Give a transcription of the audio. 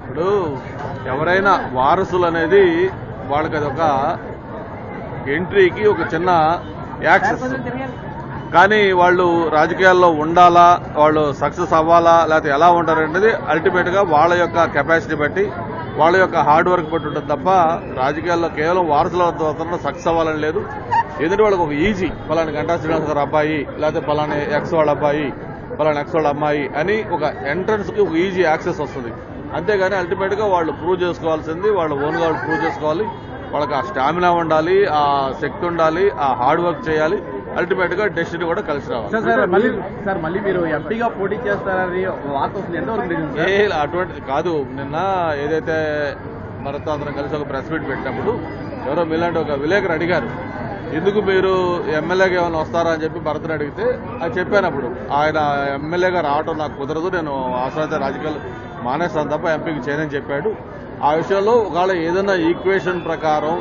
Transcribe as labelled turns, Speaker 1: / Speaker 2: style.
Speaker 1: ఇప్పుడు ఎవరైనా వారసులు అనేది వాళ్ళకి అదొక ఎంట్రీకి ఒక చిన్న యాక్సెస్. కానీ వాళ్ళు రాజకీయాల్లో ఉండాలా, వాళ్ళు సక్సెస్ అవ్వాలా, లేకపోతే ఎలా ఉంటారనేది అల్టిమేట్ గా వాళ్ళ యొక్క కెపాసిటీ బట్టి, వాళ్ళ యొక్క హార్డ్ వర్క్ బట్టి ఉంటుంది తప్ప రాజకీయాల్లో కేవలం వారసుల సక్సెస్ అవ్వాలని లేదు. ఎందుకంటే వాళ్ళకి ఒక ఈజీ పలానా గంటా శ్రీనివాస్ గారు అబ్బాయి, లేకపోతే పలానా ఎక్స్ వాళ్ళ అబ్బాయి, పలానా ఎక్స్ వాళ్ళ అమ్మాయి అని ఒక ఎంట్రన్స్ కి ఒక ఈజీ యాక్సెస్ వస్తుంది. అంతేగాని అల్టిమేట్ గా వాళ్ళు ప్రూవ్ చేసుకోవాల్సింది వాళ్ళ ఓన్ గా వాళ్ళు ప్రూవ్ చేసుకోవాలి. వాళ్ళకి ఆ స్టామినా ఉండాలి, ఆ శక్తి ఉండాలి, ఆ హార్డ్ వర్క్ చేయాలి. అల్టిమేట్ గా డెస్టినీ కూడా కలిసి రావాలి.
Speaker 2: మళ్ళీ మీరు ఎంపీగా పోటీ చేస్తారని వార్త వస్తుంది, ఎంతవరకు
Speaker 1: అటువంటిది కాదు. నిన్న ఏదైతే మనతో అందరం కలిసి ఒక ప్రెస్ మీట్ పెట్టినప్పుడు ఎవరో మీలాంటి ఒక విలేకరు అడిగారు, ఎందుకు మీరు ఎమ్మెల్యేగా ఏమైనా వస్తారా అని చెప్పి భరత్ని అడిగితే అది చెప్పానప్పుడు. ఆయన ఎమ్మెల్యేగా రావడం నాకు కుదరదు, నేను అవసరమైతే రాజకీయాలు మానేస్తాను తప్ప ఎంపీకి చేయనని చెప్పాడు. ఆ విషయంలో ఒకవేళ ఏదైనా ఈక్వేషన్ ప్రకారం